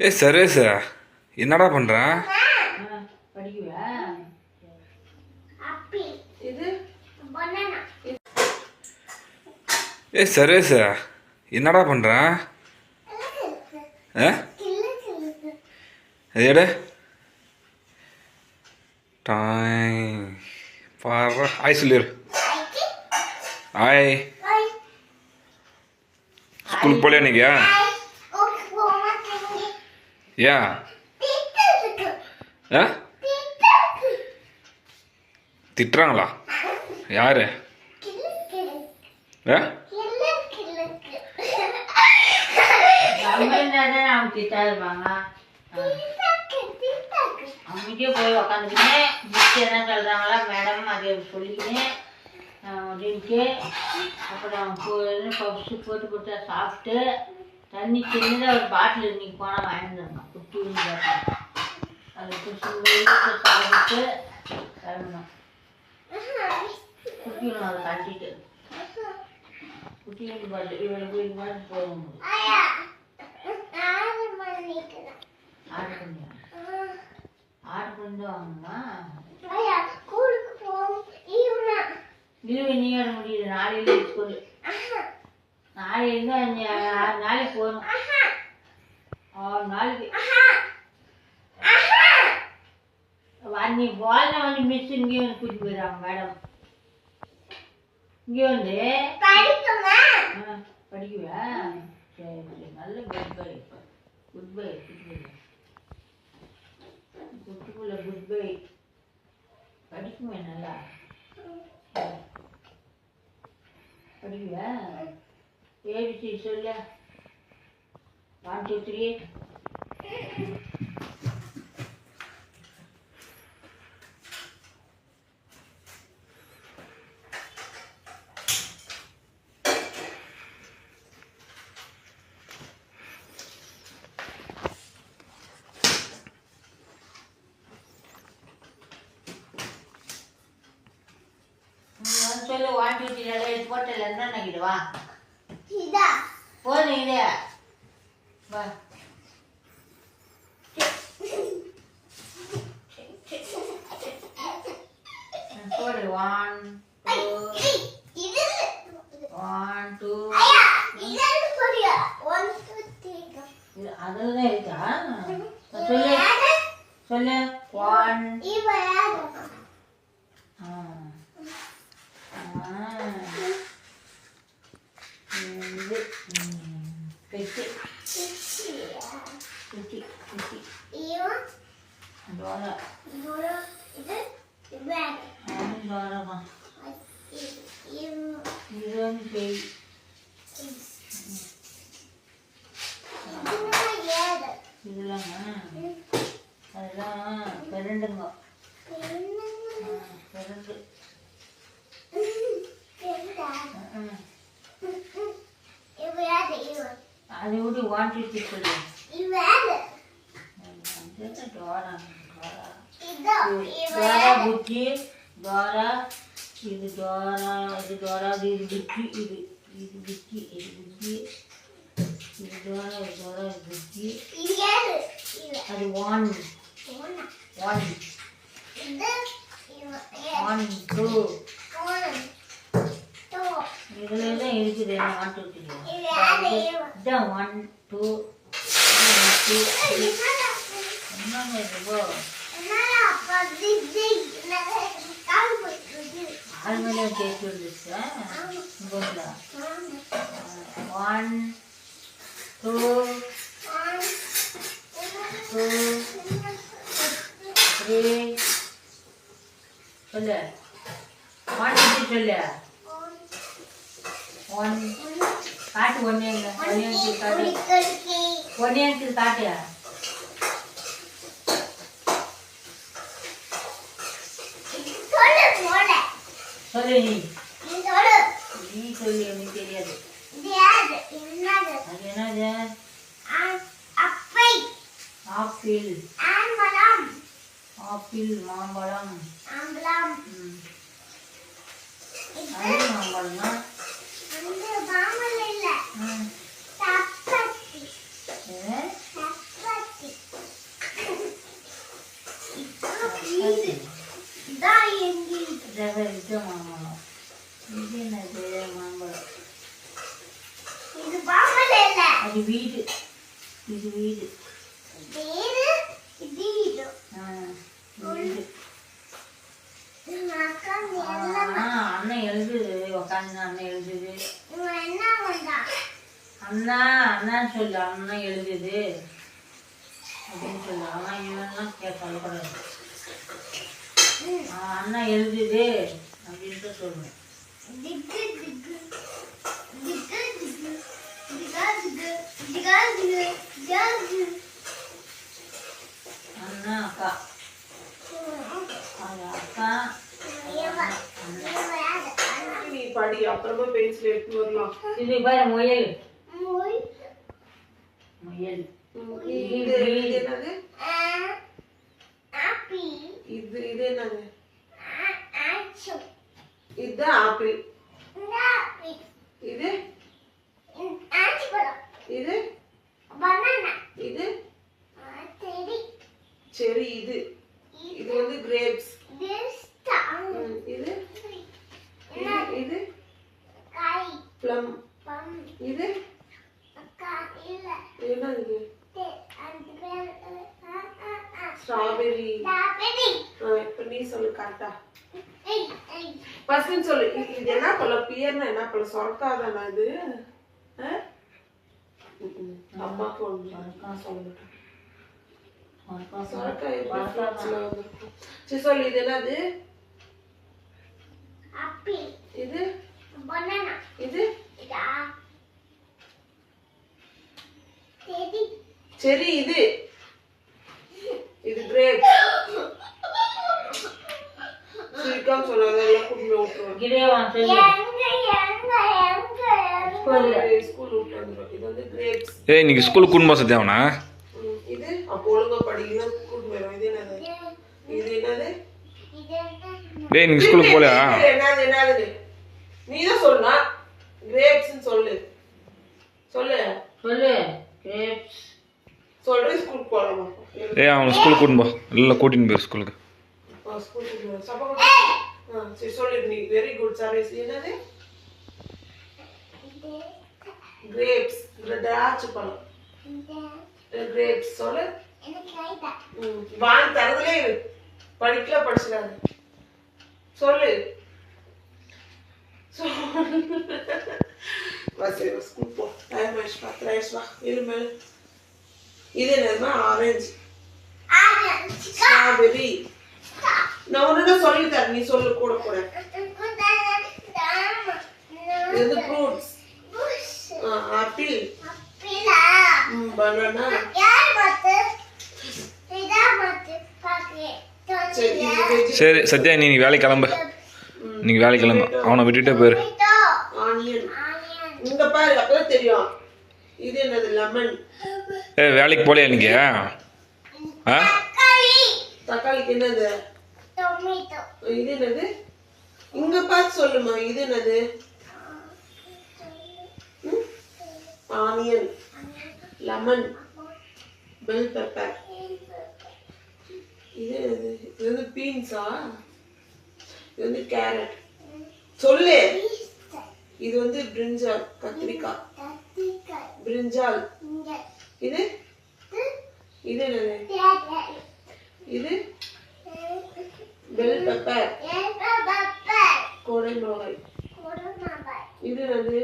ஏ சர்வேஷ், என்னடா பண்ற? படிக்குவா இது ஏ சர்வேஷ், என்னடா பண்ற? எடு டாய் பாரு. ஆய் சொல்லிடு. ஆய். ஸ்கூலுக்கு போகலையா இன்னைக்கு? ஏன்? திட்டுறாங்களா? யாரு? அன்றைக்கே போய் உக்காந்துக்கினேன். புக்கு என்ன சொல்கிறாங்களா மேடம் அதை சொல்லிக்கினேன் அப்படின்ட்டு. அப்புறம் பப்ஸு போட்டு கொடுத்தா சாப்பிட்டு தண்ணி சின்னதாக ஒரு பாட்டில் இன்னைக்கு போனால் வாங்கிட்டுருந்தோம். குட்டி பாட்டில் அதை குடிச்சு சாப்பிட்டு கிளம்பணும். குட்டியும் அதை கட்டிட்டு குட்டி பாட்டில் இவளுக்கு இது மாதிரி போகும். ஆர்டர் பண்ணியா? ஆர்டர் பண்ணி வாங்கணுமா? லீவு நீ வர முடியுது. நாளையில ஸ்கூலு. நாளைக்கு நாளைக்கு போகணும். 6 நாளைக்கு நீ போன வந்து மிஸ் இங்கே வந்து கூட்டிட்டு போயிடுறாங்க மேடம். இங்கே வந்து படிக்குவா? சரி சரி, நல்ல குட் பை. குட் பை குட்டிக்குள்ள குட் பை. படிக்குமே நல்லா. படிக்குவா? ஏபிசி சொல்ல. 1 2 3. சொல்லு 1 2 3 எடுத்து போட்டல என்ன நினைக்கிடுவா? போதும் இது வா. போடு 1 2 அதுதான் இருக்கா? சொல்லு சொல்லு 1 பெட்டி குட்டி குட்டி டோரா. இது டோரா தான். இது வந்து பேய். இதெல்லாம் அதெல்லாம் பெரண்டுங்க. பெரண்டு அதை விட்டு 1 2 3 சொல்லு. டோரா புத்தி டோரா. இது டோரா இது டோரா இது புத்தி இது இது புத்தி இது புத்தி இது டோரா இது டோரா இது புத்தி. அது 1 2 இதுல தான் இருக்குது. 1 2 3 இதான் 1 2 3 என்னங்க இது? ஆல்மேலே கேட்டு வந்துச்சா? 1 2 3 சொல்லு. 1 2 சொல்லு. 1 காட்டு. 1 எங்க? 1 எங்க காட்டு? 1 எங்க காட்டு? சொல்லு நீ. நீ சொல்லு. எனக்கு தெரியாது. அது என்னது? ஆப்பிள். ஆப்பிள் மாம்பழம். அது மாம்பழம் தான். இது வீடு. இது வீடு. ஆ, வீடு. அண்ணன் எழுதுது உக்காந்து. அண்ணன் எழுதுது. அண்ணா அண்ணான்னு சொல்லு. அண்ணன் எழுதுது அப்படின்னு சொல்லு. அவன் இவன்லாம் சொல்லக்கூடாது. அண்ணா எழுதுது அப்படின்ட்டு சொல்லுவேன். அண்ணா அக்கா. அது அக்கா. நீ படி, அப்புறமா பென்சில் எடுத்து வரலாம். இது பாரு முயல். முயல். இது என்னது? இது என்னது? இது ஆப்பிள். இது இது இது செரி. இது இது வந்து கிரேப்ஸ். இது இது ப்ளம். இது என்ன? இது ஸ்ட்ராபெரி. இப்ப நீ சொல்லு கரெக்டா. ஃபர்ஸ்ட் சொல்லு. இது என்ன பழம்? பியர்னா என்ன பழம்? சொரக்காதானா இது? அம்மாக்கு ஒன்று சொல்லட்டும். சொரக்காய் சரி சொல்லு. இது என்னது? இது இது சரி. இது இது கிரேப். சுருக்கம் சொல்லாத, எல்லாம் குடும்பம் விட்டுருவோம். ஸ்கூல் விட்டு வந்துடும். இது வந்து கிரேப்ஸ். ஏய் இன்னைக்கு ஸ்கூலுக்கு கூட்டு போக சத்தியாவனா? இது அப்போ ஒழுங்கா படிக்கணும். கூட்டு போயிடும். இது என்னது? இது என்னது? டேய் இன்னைக்கு ஸ்கூலுக்கு போகலையா? என்னது? நீ தான் சொல்லணும். கிரேப்ஸ்னு சொல்லு. சொல்லு கிரேப்ஸ் சொல்றேன். ஸ்கூலுக்கு போகலாமா? ஏய் அவன் ஸ்கூலுக்கு கூட்டு போ. இல்லை கூட்டின்னு போயிரு ஸ்கூலுக்கு. சரி சொல்லு. நீ வெரி குட் சர்வீஸ். என்னது? கிரேப்ஸ். திராட்சை பழம். கிரேப்ஸ் சொல்லு. வாங்கி தரதுலே இரு. படிக்கல படிச்சிடாது. சொல்லு. ஸ்கூல் போ. டைம் ஆயிடுச்சு. 10 ஆயிடுச்சு. வா இருமேல். இது என்னதுமா? ஆரஞ்சு. ஸ்ட்ராபெரி. நான் ஒன்னு சொல்லி தரேன். நீ சொல்லு கூட கூட. இது ஃப்ரூட்ஸ். ஆப்பிள். பனானா. சரி சத்யா நீ வேலைக்கு கிளம்பு. நீங்க வேலைக்கு கிளம்பு. அவனை விட்டுட்டே போயிரு. ஆனியன். இங்க பாரு அப்பதான் தெரியும். இது என்னது? லெமன். ஏய் வேலைக்கு போகலையா இன்னைக்கு? ஆ தக்காளிக்கு என்னது? இது என்னது? இங்க பார்த்து சொல்லுமா. இது என்னது? Onion, lemon, bell pepper. இது என்னது? இது வந்து பீன்ஸா? இது வந்து கேரட். சொல்லு. இது வந்து பிரிஞ்சால். கத்திரிக்காய். பிரிஞ்சால். இது இது என்னது? இது பெல் பெப்பர். கோடை மிளகாய். இது என்னது?